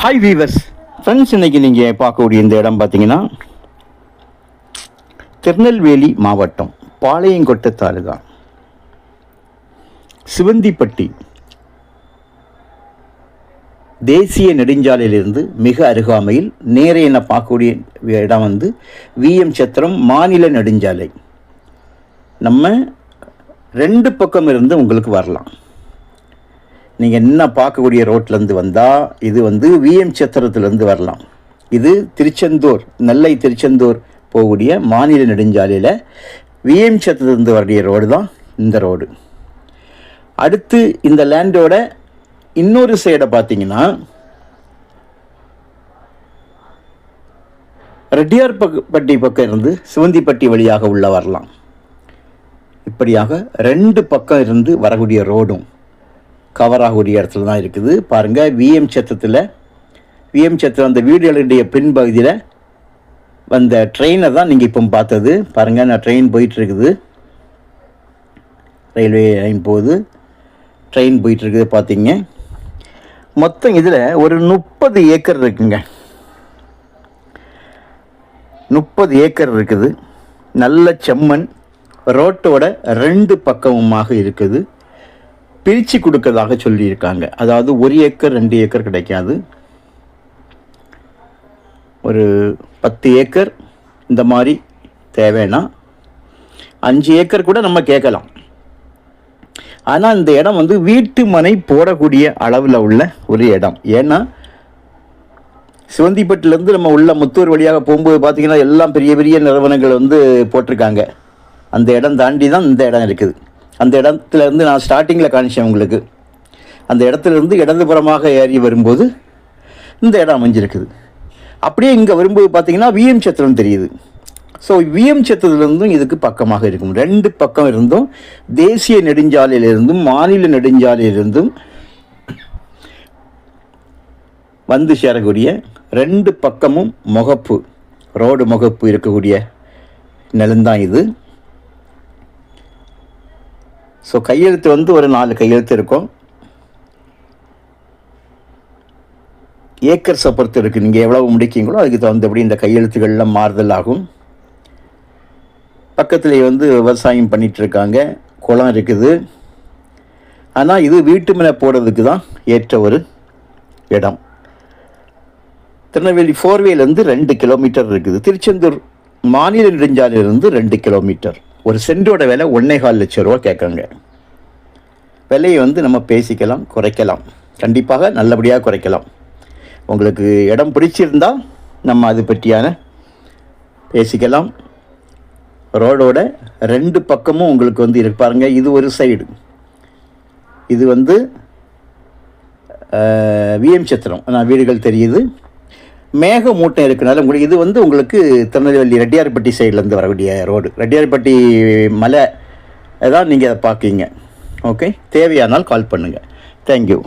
Hi viewers friends, இன்றைக்கி நீங்கள் பார்க்கக்கூடிய இந்த இடம் பார்த்தீங்கன்னா திருநெல்வேலி மாவட்டம் பாளையங்கோட்டை தாலுகா சிவந்திப்பட்டி தேசிய நெடுஞ்சாலையிலிருந்து மிக அருகாமையில் நேரே என்ன பார்க்கக்கூடிய இடம் வந்து விஎம் சத்திரம் மாநில நெடுஞ்சாலை. நம்ம ரெண்டு பக்கம் இருந்து உங்களுக்கு வரலாம். நீங்கள் என்ன பார்க்கக்கூடிய ரோட்லேருந்து வந்தால் இது வந்து விஎம் சத்திரத்துலேருந்து வரலாம். இது திருச்செந்தூர், நெல்லை திருச்செந்தூர் போகக்கூடிய மாநில நெடுஞ்சாலையில் விஎம் சத்திரத்துலேருந்து வரக்கூடிய ரோடு தான் இந்த ரோடு. அடுத்து இந்த லேண்டோட இன்னொரு சைடை பார்த்தீங்கன்னா ரெட்டியார்பட்டி பக்கம் இருந்து சிவந்திப்பட்டி வழியாக உள்ள வரலாம். இப்படியாக ரெண்டு பக்கம் இருந்து வரக்கூடிய ரோடும் கவர் ஆகக்கூடிய இடத்துல தான் இருக்குது. பாருங்கள், விஎம் சத்திரம் அந்த வீடுகளுடைய பின்பகுதியில் வந்த ட்ரெயினை தான் நீங்கள் இப்போ பார்த்தது. பாருங்கள், நான் ட்ரெயின் போயிட்டுருக்குது, ரயில்வே லைன் போகுது, ட்ரெயின் போயிட்டுருக்குது. பார்த்தீங்க, மொத்தம் இதில் ஒரு 30 ஏக்கர் இருக்குங்க. 30 ஏக்கர் இருக்குது. நல்ல செம்மண் ரோட்டோட ரெண்டு பக்கமுமாக இருக்குது. பிரித்து கொடுக்கறதாக சொல்லியிருக்காங்க. அதாவது 1 ஏக்கர் 2 ஏக்கர் கிடைக்காது. ஒரு 10 ஏக்கர் இந்த மாதிரி தேவைன்னா 5 ஏக்கர் கூட நம்ம கேட்கலாம். ஆனால் இந்த இடம் வந்து வீட்டு மனை போடக்கூடிய அளவில் உள்ள ஒரு இடம். ஏன்னா சிவந்திப்பட்டிலேருந்து நம்ம உள்ள முத்தூர் வழியாக போகும்போது பார்த்திங்கன்னா எல்லாம் பெரிய பெரிய நிறுவனங்கள் வந்து போட்டிருக்காங்க. அந்த இடம் தாண்டி தான் இந்த இடம் இருக்குது. அந்த இடத்துலேருந்து நான் ஸ்டார்டிங்கில் காணிச்சேன் உங்களுக்கு. அந்த இடத்துலேருந்து இடதுபுறமாக ஏறி வரும்போது இந்த இடம் அமைஞ்சிருக்குது. அப்படியே இங்கே வரும்போது பார்த்திங்கன்னா விஎம் சத்திரம் தெரியுது. ஸோ விஎம் சத்திரத்துலேருந்தும் இதுக்கு பக்கமாக இருக்கும். ரெண்டு பக்கம் இருந்தும் தேசிய நெடுஞ்சாலையிலிருந்தும் மாநில நெடுஞ்சாலையிலிருந்தும் வந்து சேரக்கூடிய ரெண்டு பக்கமும் முகப்பு, ரோடு முகப்பு இருக்கக்கூடிய நிலந்தான் இது. ஸோ கையெழுத்து வந்து ஒரு 4 கையெழுத்து இருக்கும். ஏக்கர்ஸை பொறுத்து இருக்குது. நீங்கள் எவ்வளவு முடிக்கீங்களோ அதுக்கு தகுந்தபடி இந்த கையெழுத்துக்கள்லாம் மாறுதல் ஆகும். பக்கத்தில் வந்து விவசாயம் பண்ணிகிட்ருக்காங்க, குளம் இருக்குது. ஆனால் இது வீட்டு மனை போடுறதுக்கு தான் ஏற்ற ஒரு இடம். திருநெல்வேலி 4வேலேருந்து 2 கிலோமீட்டர் இருக்குது. திருச்செந்தூர் மாநில நெடுஞ்சாலையிலிருந்து 2 கிலோமீட்டர். ஒரு சென்டோட விலை 1,4 லட்சம் ரூபா கேட்குறாங்க. விலையை வந்து நம்ம பேசிக்கலாம், குறைக்கலாம். கண்டிப்பாக நல்லபடியாக குறைக்கலாம். உங்களுக்கு இடம் பிடிச்சிருந்தால் நம்ம அது பற்றியான பேசிக்கலாம். ரோடோட ரெண்டு பக்கமும் உங்களுக்கு வந்து இருப்பாருங்க. இது ஒரு சைடு, இது வந்து விஎம் சத்திரம் வீடுகள் தெரியுது. மேக மூட்டம் இருக்கிறனால உங்களுக்கு இது வந்து உங்களுக்கு திருநெல்வேலி ரெட்டியார்பட்டி சைட்லேருந்து வரக்கூடிய ரோடு. ரெட்டியார்பட்டி மலை தான் நீங்கள் அதை பார்க்குறீங்க. ஓகே, தேவையானால் கால் பண்ணுங்கள். தேங்க்யூ.